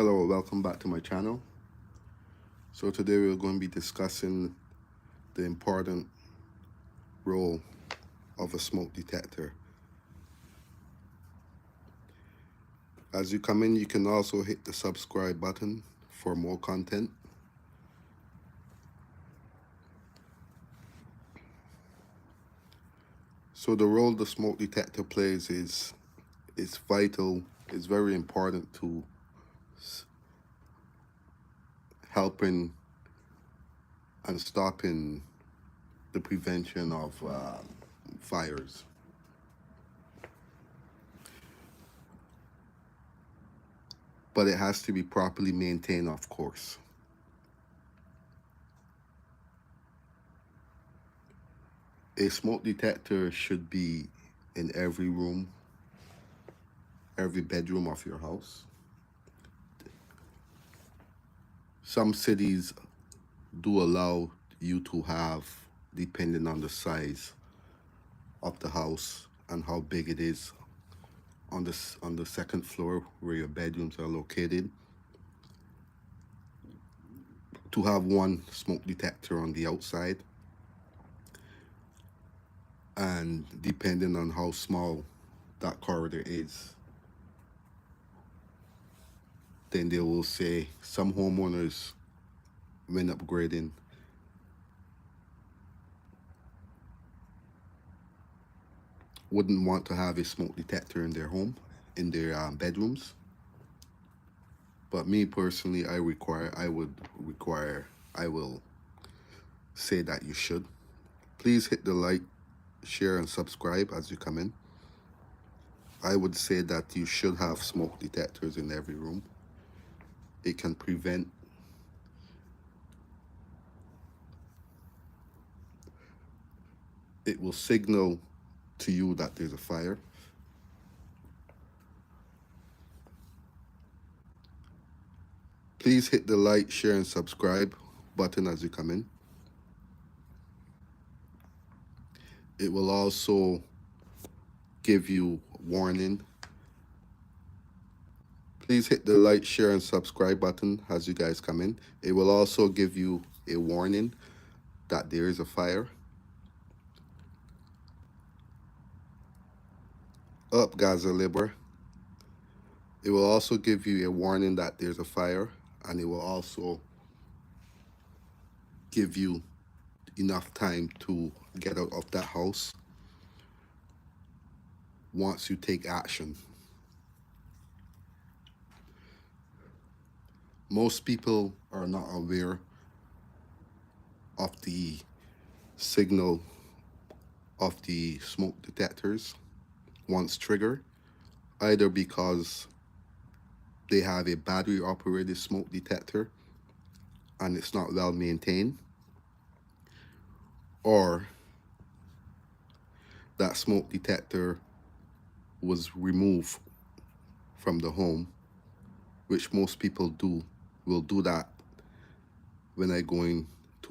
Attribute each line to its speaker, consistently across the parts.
Speaker 1: Hello, welcome back to my channel. So today we're going to be discussing the important role of a smoke detector. As you come in, you can also hit the subscribe button for more content. So the role the smoke detector plays is vital, it's very important to helping and stopping the prevention of fires. But it has to be properly maintained, of course. A smoke detector should be in every room, every bedroom of your house. Some cities do allow you to have, depending on the size of the house and how big it is, on the second floor where your bedrooms are located, to have one smoke detector on the outside. And depending on how small that corridor is, then they will say some homeowners, when upgrading, wouldn't want to have a smoke detector in their home, in their bedrooms. But me personally, I will say that you should. Please hit the like, share, and subscribe as you come in. I would say that you should have smoke detectors in every room. It can prevent it will signal to you that there's a fire. Please hit the like, share, and subscribe button as you come in. It will also give you warning. Please hit the like, share, and subscribe button as you guys come in. It will also give you a warning that there is a fire. Up, Gaza Libra. It will also give you a warning that there's a fire, and it will also give you enough time to get out of that house once you take action. Most people are not aware of the signal of the smoke detectors once triggered, either because they have a battery operated smoke detector and it's not well maintained, or that smoke detector was removed from the home, which most people will do that when I go into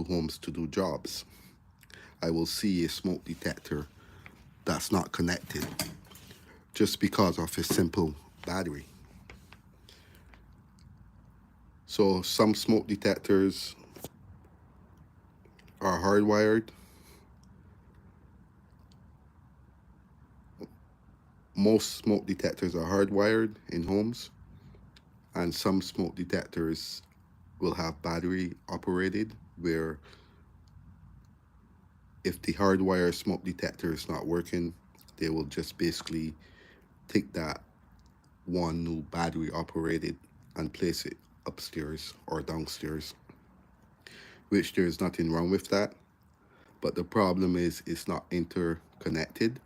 Speaker 1: homes to do jobs. I will see a smoke detector that's not connected just because of a simple battery. So some smoke detectors are hardwired. Most smoke detectors are hardwired in homes, and some smoke detectors will have battery operated, where if the hardwire smoke detector is not working, they will just basically take that one new battery operated and place it upstairs or downstairs, which there is nothing wrong with that. But the problem is it's not interconnected.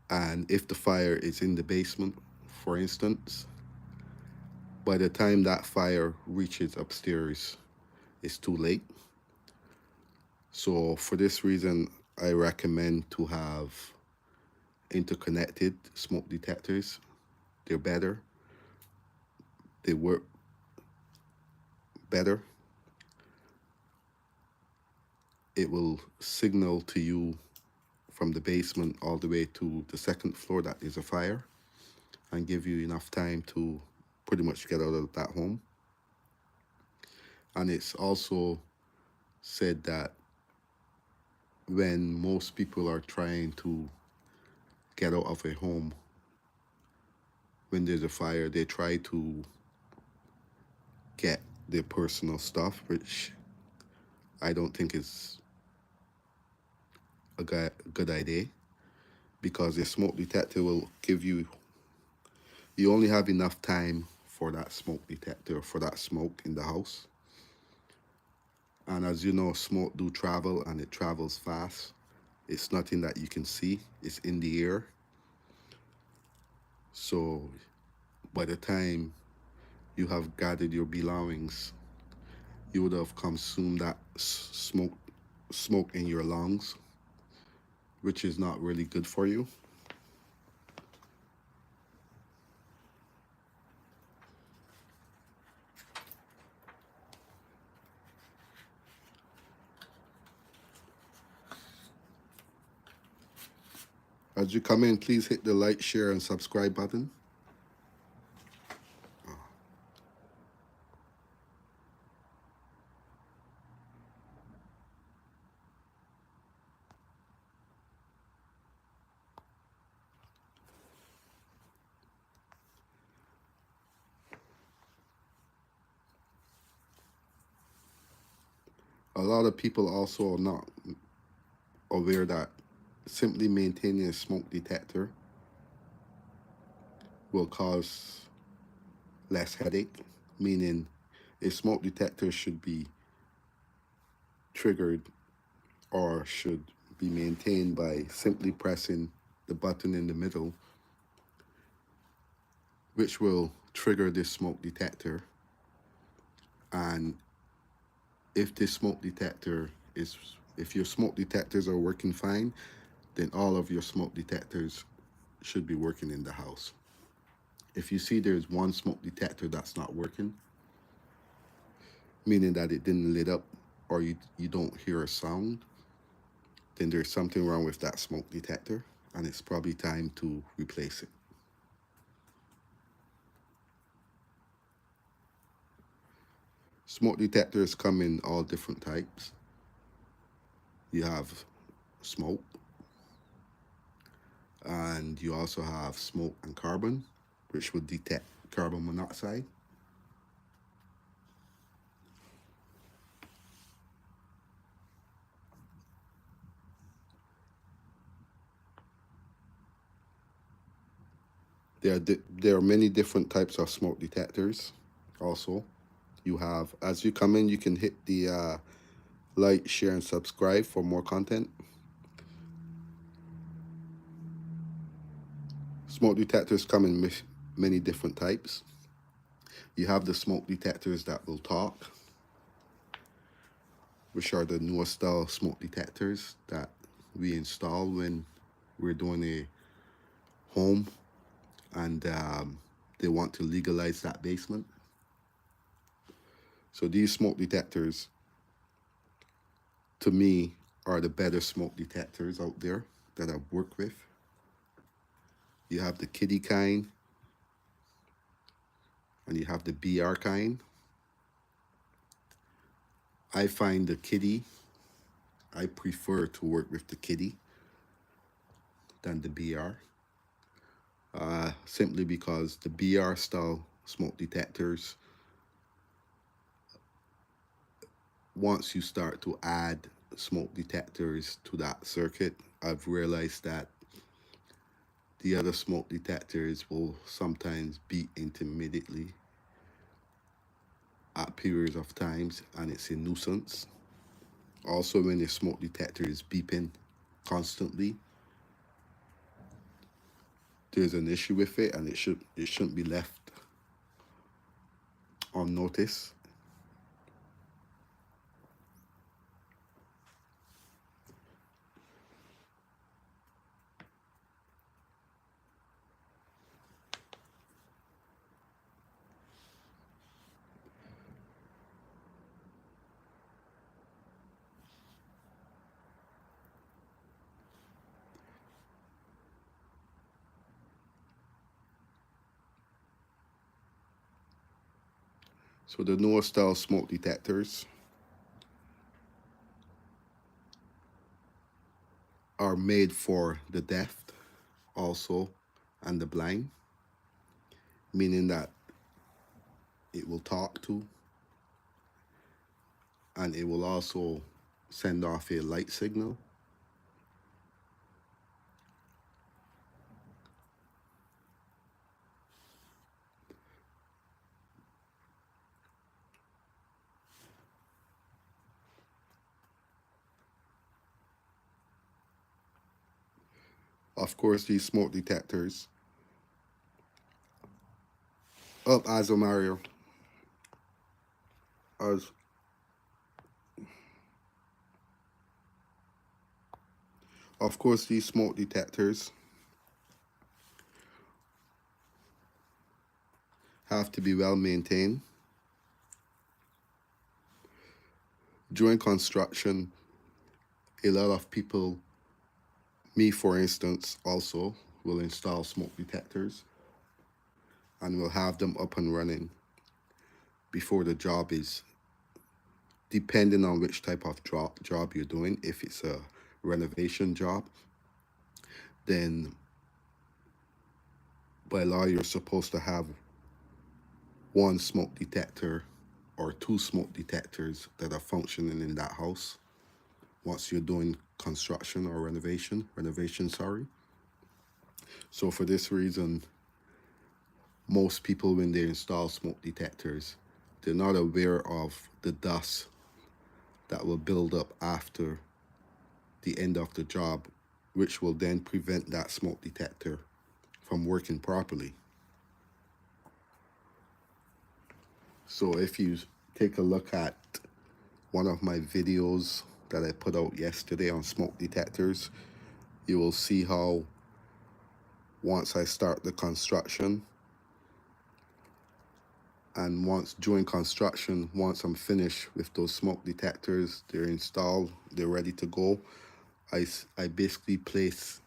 Speaker 1: And if the fire is in the basement, for instance, by the time that fire reaches upstairs, it's too late. So for this reason, I recommend to have interconnected smoke detectors. They're better. They work better. It will signal to you from the basement all the way to the second floor that there's a fire, and give you enough time to pretty much get out of that home. And it's also said that when most people are trying to get out of a home, when there's a fire, they try to get their personal stuff, which I don't think is a good idea, because a smoke detector will give you, you only have enough time for that smoke detector, for that smoke in the house. And as you know, smoke do travel, and it travels fast. It's nothing that you can see, it's in the air. So by the time you have gathered your belongings, you would have consumed that smoke in your lungs, which is not really good for you. As you come in, please hit the like, share, and subscribe button. A lot of people also are not aware that simply maintaining a smoke detector will cause less headache, meaning a smoke detector should be triggered or should be maintained by simply pressing the button in the middle, which will trigger this smoke detector. And if this smoke detector is, if your smoke detectors are working fine, then all of your smoke detectors should be working in the house. If you see there's one smoke detector that's not working, meaning that it didn't lit up or you don't hear a sound, then there's something wrong with that smoke detector, and it's probably time to replace it. Smoke detectors come in all different types. You have smoke, and you also have smoke and carbon, which would detect carbon monoxide. There are many different types of smoke detectors. Also, you have, as you come in, you can hit the like, share, and subscribe for more content. Smoke detectors come in many different types. You have the smoke detectors that will talk, which are the newer style smoke detectors that we install when we're doing a home and they want to legalize that basement. So these smoke detectors, to me, are the better smoke detectors out there that I've worked with. You have the kiddie kind, and you have the BR kind. I find the kiddie, I prefer to work with the kiddie than the BR, simply because the BR style smoke detectors, once you start to add smoke detectors to that circuit, I've realized that the other smoke detectors will sometimes beep intermittently at periods of times, and it's a nuisance. Also, when a smoke detector is beeping constantly, there's an issue with it, and it shouldn't be left unnoticed. So the newer style smoke detectors are made for the deaf also and the blind, meaning that it will talk to and it will also send off a light signal. Of course, these smoke detectors, up as a Mario, as of course these smoke detectors have to be well maintained. During construction, a lot of people, me for instance, also will install smoke detectors and will have them up and running before the job is, depending on which type of job you're doing. If it's a renovation job, then by law you're supposed to have one smoke detector or two smoke detectors that are functioning in that house once you're doing construction or renovation, sorry. So for this reason, most people, when they install smoke detectors, they're not aware of the dust that will build up after the end of the job, which will then prevent that smoke detector from working properly. So if you take a look at one of my videos that I put out yesterday on smoke detectors, you will see how once I start the construction and once during construction, once I'm finished with those smoke detectors, they're installed, they're ready to go, I basically place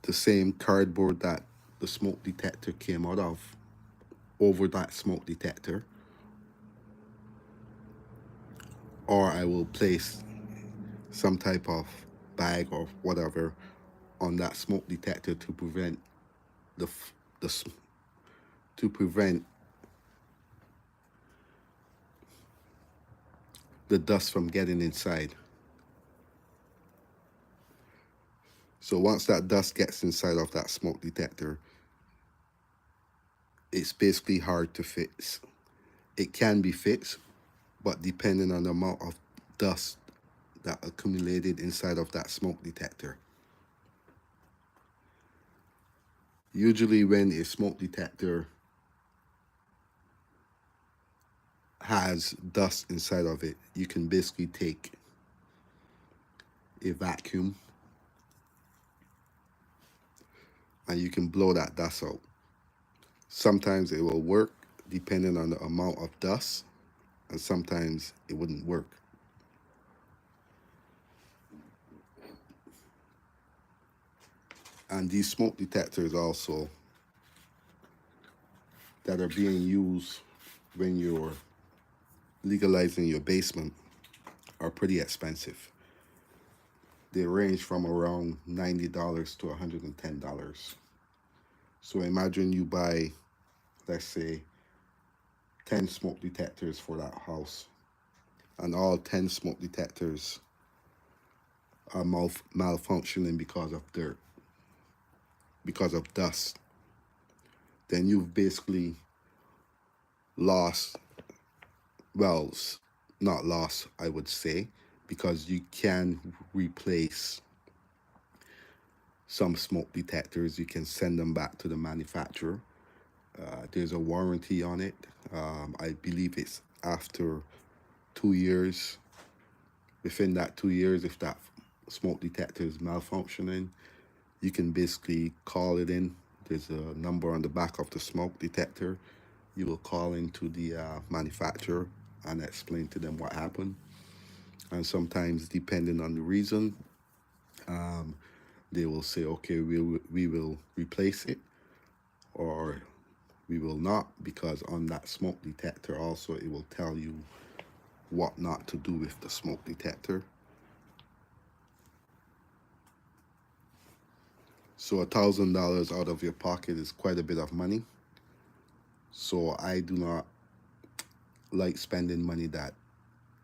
Speaker 1: the same cardboard that the smoke detector came out of over that smoke detector, or I will place some type of bag or whatever on that smoke detector to prevent the the to prevent the dust from getting inside. So once that dust gets inside of that smoke detector, it's basically hard to fix. It can be fixed, but depending on the amount of dust that accumulated inside of that smoke detector. Usually when a smoke detector has dust inside of it, you can basically take a vacuum and you can blow that dust out. Sometimes it will work depending on the amount of dust, and sometimes it wouldn't work. And these smoke detectors also that are being used when you're legalizing your basement are pretty expensive. They range from around $90 to $110. So imagine you buy, let's say, 10 smoke detectors for that house, and all 10 smoke detectors are malfunctioning because of dirt, because of dust. Then you've basically lost, well, not lost, I would say, because you can replace some smoke detectors. You can send them back to the manufacturer. There's a warranty on it. I believe it's after 2 years. Within that 2 years, if that smoke detector is malfunctioning, you can basically call it in. There's a number on the back of the smoke detector. You will call into the manufacturer and explain to them what happened. And sometimes, depending on the reason, they will say, okay, we will replace it, or we will not, because on that smoke detector also it will tell you what not to do with the smoke detector. So $1,000 out of your pocket is quite a bit of money. So I do not like spending money that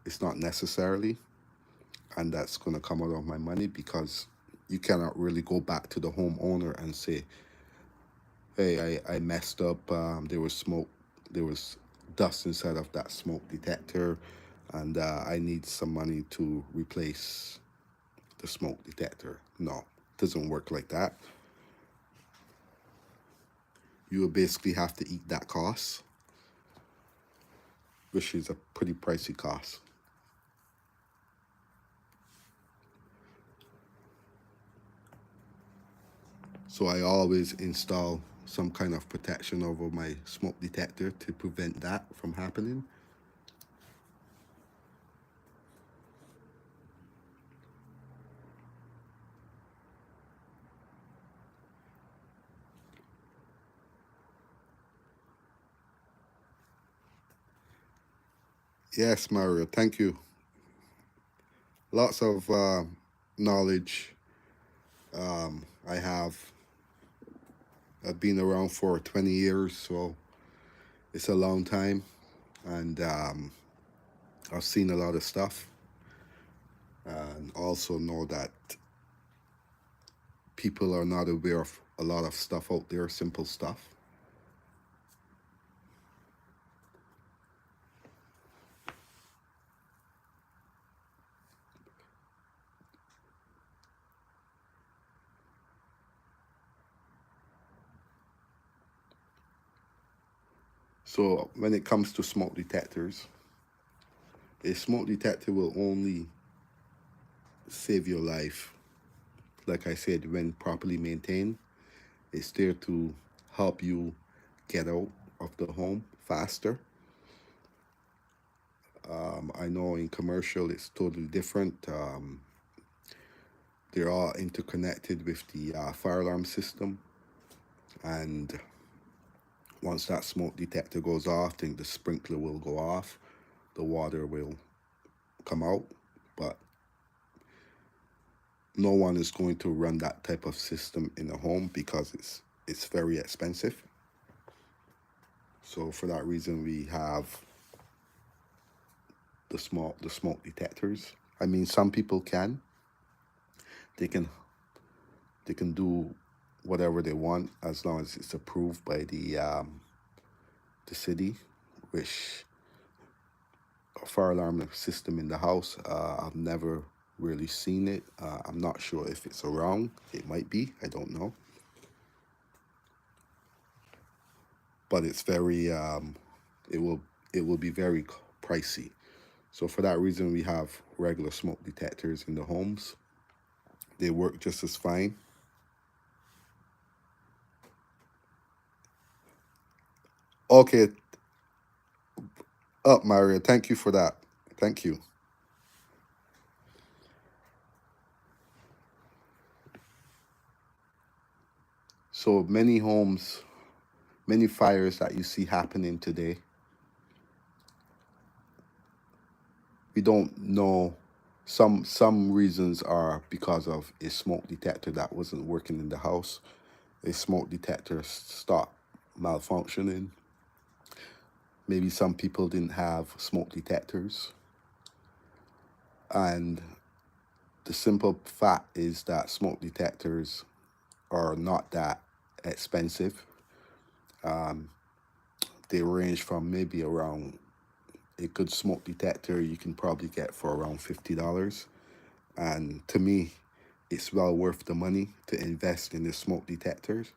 Speaker 1: is not necessarily, and that's going to come out of my money, because you cannot really go back to the homeowner and say, hey, I messed up. There was smoke, there was dust inside of that smoke detector, and I need some money to replace the smoke detector. No, it doesn't work like that. You will basically have to eat that cost, which is a pretty pricey cost. So I always install some kind of protection over my smoke detector to prevent that from happening. Yes, Mario, thank you. Lots of knowledge. I have. I've been around for 20 years, so it's a long time, and I've seen a lot of stuff, and also know that people are not aware of a lot of stuff out there, simple stuff. So when it comes to smoke detectors, a smoke detector will only save your life, like I said, when properly maintained. It's there to help you get out of the home faster. I know in commercial it's totally different. They're all interconnected with the fire alarm system, and once that smoke detector goes off, then the sprinkler will go off, the water will come out, but no one is going to run that type of system in a home because it's very expensive. So for that reason, we have the smoke detectors. I mean, some people can they can they can do whatever they want as long as it's approved by the city, which a fire alarm system in the house. I've never really seen it. I'm not sure if it's around. It might be. I don't know. But it's very. It will. It will be very pricey. So for that reason, we have regular smoke detectors in the homes. They work just as fine. Okay, up, Mario. Thank you for that. Thank you. So many homes, many fires that you see happening today, we don't know. Some reasons are because of a smoke detector that wasn't working in the house. A smoke detector stopped malfunctioning. Maybe some people didn't have smoke detectors. And the simple fact is that smoke detectors are not that expensive. They range from maybe around a good smoke detector you can probably get for around $50. And to me, it's well worth the money to invest in the smoke detectors.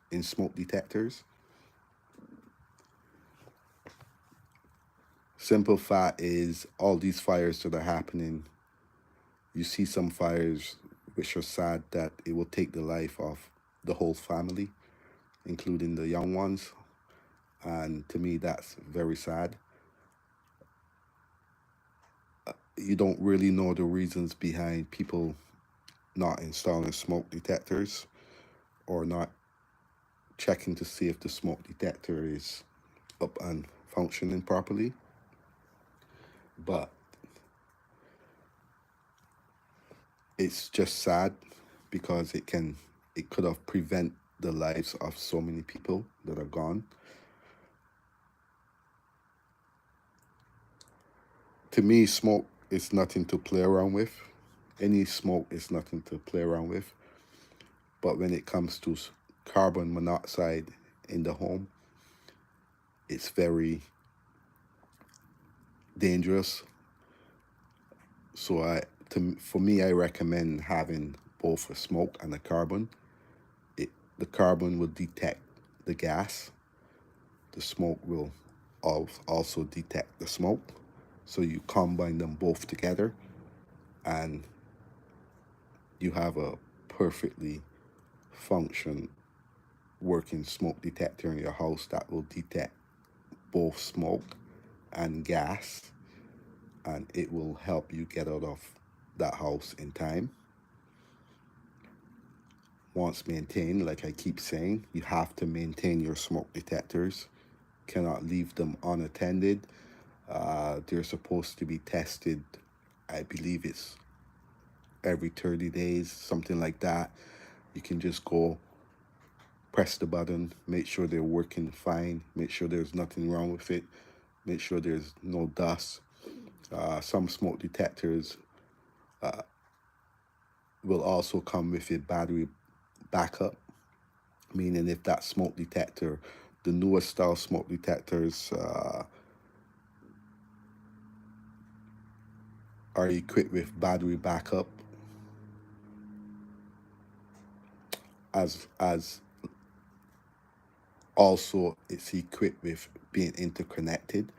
Speaker 1: Simple fact is all these fires that are happening, you see some fires which are sad that it will take the life of the whole family, including the young ones. And to me, that's very sad. You don't really know the reasons behind people not installing smoke detectors or not checking to see if the smoke detector is up and functioning properly. But it's just sad because it could have prevent the lives of so many people that are gone. To me, smoke is nothing to play around with. Any smoke is nothing to play around with. But when it comes to carbon monoxide in the home, it's very dangerous. So for me, I recommend having both a smoke and a carbon. The carbon will detect the gas. The smoke will also detect the smoke. So you combine them both together, and you have a perfectly function working smoke detector in your house that will detect both smoke and gas, and it will help you get out of that house in time. Once maintained, like I keep saying, you have to maintain your smoke detectors. Cannot leave them unattended. They're supposed to be tested. I believe it's every 30 days, something like that. You can just go press the button, make sure they're working fine, make sure there's nothing wrong with it, make sure there's no dust. Some smoke detectors will also come with a battery backup, meaning if that smoke detector, the newest style smoke detectors are equipped with battery backup, as also it's equipped with being interconnected.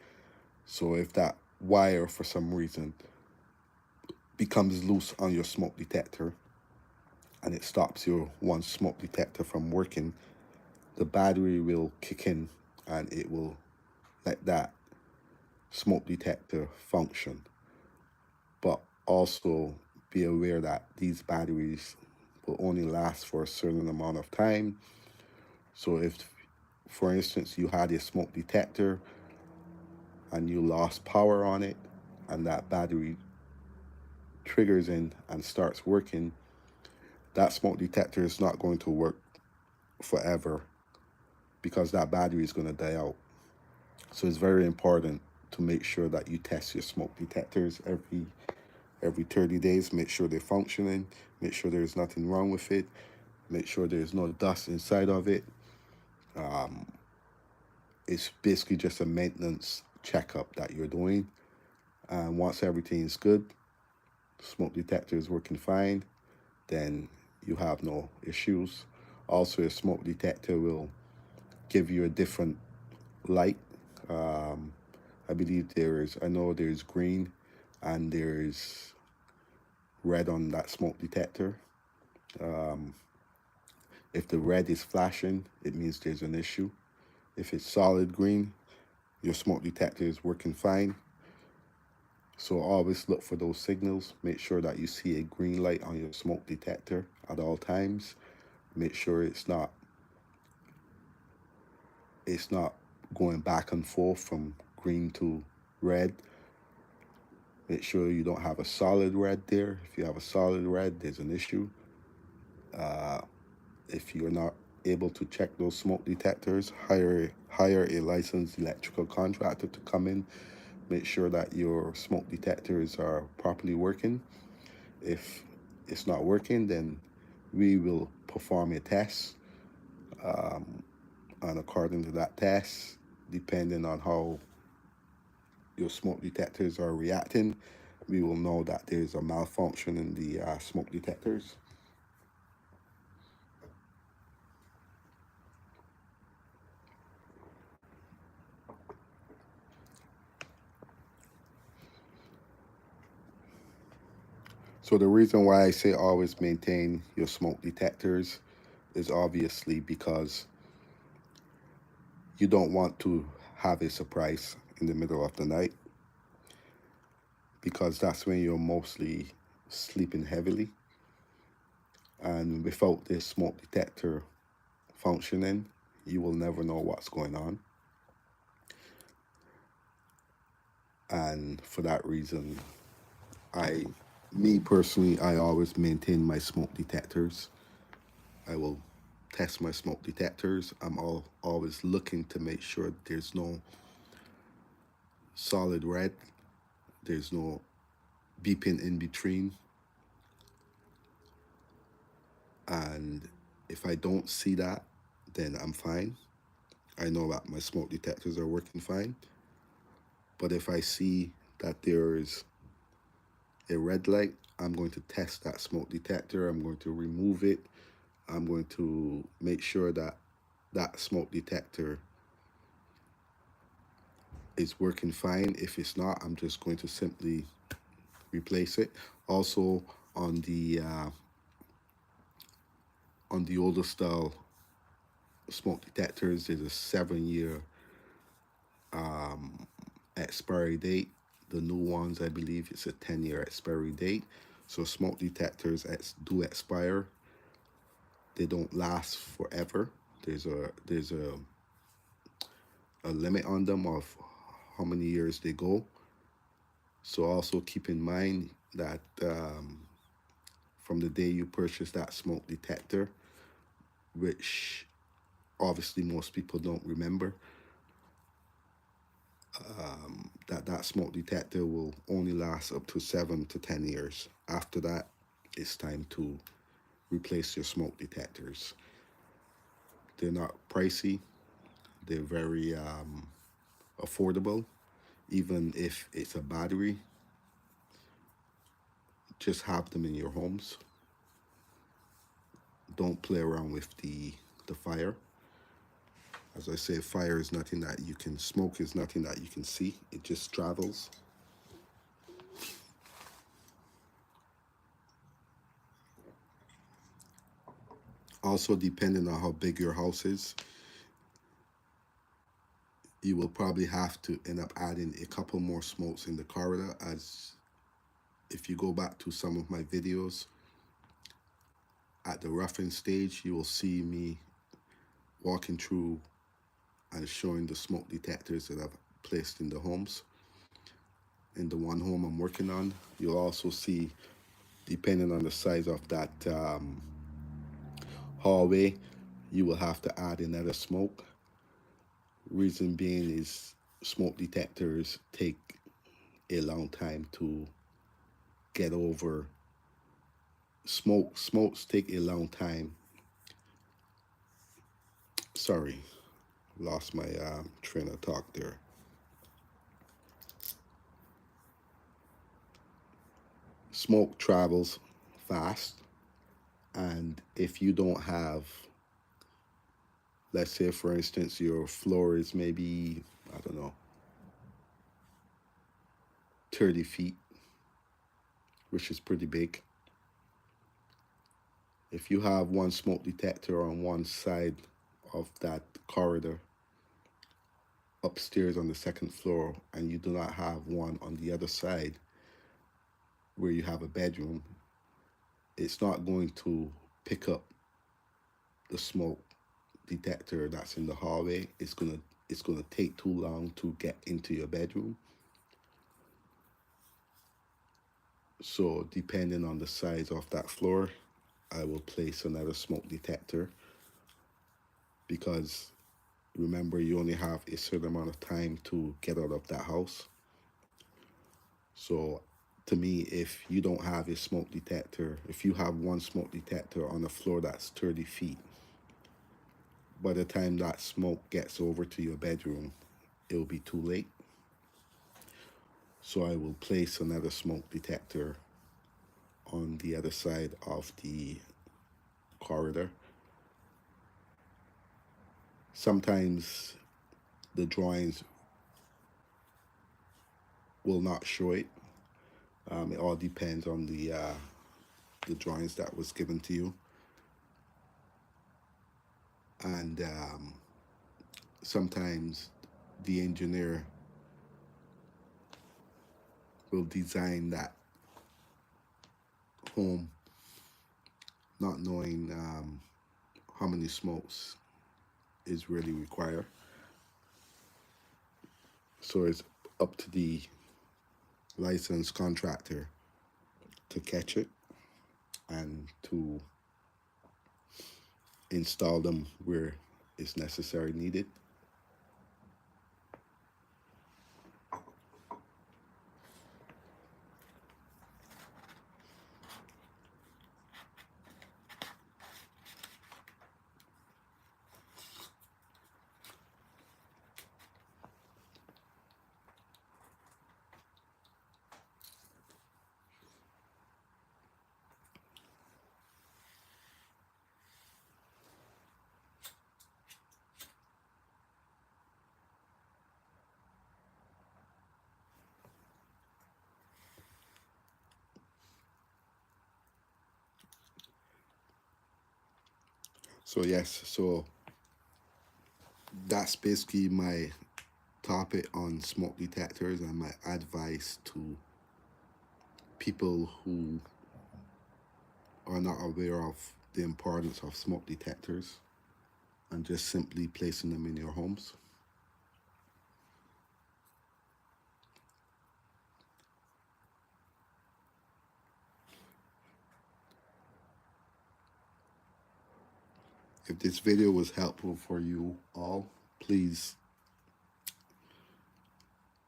Speaker 1: So if that wire for some reason becomes loose on your smoke detector and it stops your one smoke detector from working, the battery will kick in and it will let that smoke detector function. But also be aware that these batteries will only last for a certain amount of time. So if, for instance, you had a smoke detector and you lost power on it and that battery triggers in and starts working, that smoke detector is not going to work forever because that battery is going to die out. So it's very important to make sure that you test your smoke detectors every 30 days. Make sure they're functioning. Make sure there's nothing wrong with it. Make sure there's no dust inside of it. It's basically just a maintenance checkup that you're doing. And once everything is good, smoke detector is working fine, then you have no issues. Also, a smoke detector will give you a different light. Um, I know there's green and there's red on that smoke detector. If the red is flashing, it means there's an issue. If it's solid green, your smoke detector is working fine. So always look for those signals. Make sure that you see a green light on your smoke detector at all times. Make sure it's not going back and forth from green to red. Make sure you don't have a solid red there. If you have a solid red, there's an issue. If you're not able to check those smoke detectors, hire a licensed electrical contractor to come in. Make sure that your smoke detectors are properly working. If it's not working, then we will perform a test, and according to that test, depending on how your smoke detectors are reacting, we will know that there's a malfunction in the smoke detectors. So the reason why I say always maintain your smoke detectors is obviously because you don't want to have a surprise in the middle of the night, because that's when you're mostly sleeping heavily. And without this smoke detector functioning, you will never know what's going on. And for that reason, I, me personally, I always maintain my smoke detectors. I will test my smoke detectors. Always looking to make sure there's no solid red, there's no beeping in between. And if I don't see that, then I'm fine. I know that my smoke detectors are working fine. But if I see that there is a red light, I'm going to test that smoke detector. I'm going to remove it. I'm going to make sure that that smoke detector is working fine. If it's not, I'm just going to simply replace it. Also, on the uh, on the older style smoke detectors, there's a 7 year expiry date. The new ones, I believe, it's a 10 year expiry date. So smoke detectors do expire. They don't last forever. There's a limit on them of how many years they go. So also keep in mind that from the day you purchase that smoke detector, which obviously most people don't remember, that smoke detector will only last up to 7 to 10 years. After that, it's time to replace your smoke detectors. They're not pricey. They're very affordable. Even if it's a battery, just have them in your homes. Don't play around with the fire. As I say, fire is nothing that you can smoke. Is nothing that you can see. It just travels. Also, depending on how big your house is, you will probably have to end up adding a couple more smokes in the corridor. As if you go back to some of my videos at the roughing stage, you will see me walking through and showing the smoke detectors that I've placed in the homes. In the one home I'm working on, you'll also see, depending on the size of that hallway, you will have to add another smoke. Reason being is smoke detectors take a long time to get over. Smokes take a long time. Sorry, lost my train of talk there. Smoke travels fast, and if you don't have, let's say for instance, your floor is maybe, I don't know, 30 feet, which is pretty big. If you have one smoke detector on one side of that corridor upstairs on the second floor, and you do not have one on the other side where you have a bedroom, it's not going to pick up the smoke detector that's in the hallway. It's gonna take too long to get into your bedroom. So depending on the size of that floor, I will place another smoke detector, because remember, you only have a certain amount of time to get out of that house. So to me, if you don't have a smoke detector, if you have one smoke detector on a floor that's 30 feet, by the time that smoke gets over to your bedroom, it will be too late. So I will place another smoke detector on the other side of the corridor. Sometimes the drawings will not show it. It all depends on the drawings that was given to you, and sometimes the engineer will design that home not knowing how many smokes is really required. So it's up to the licensed contractor to catch it and to install them where it's necessary needed. So yes, so that's basically my topic on smoke detectors and my advice to people who are not aware of the importance of smoke detectors and just simply placing them in your homes. If this video was helpful for you all, please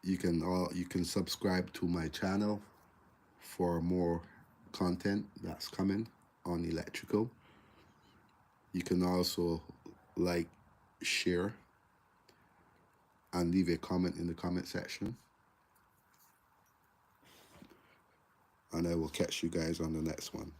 Speaker 1: you can subscribe to my channel for more content that's coming on electrical. You can also like, share, and leave a comment in the comment section. And I will catch you guys on the next one.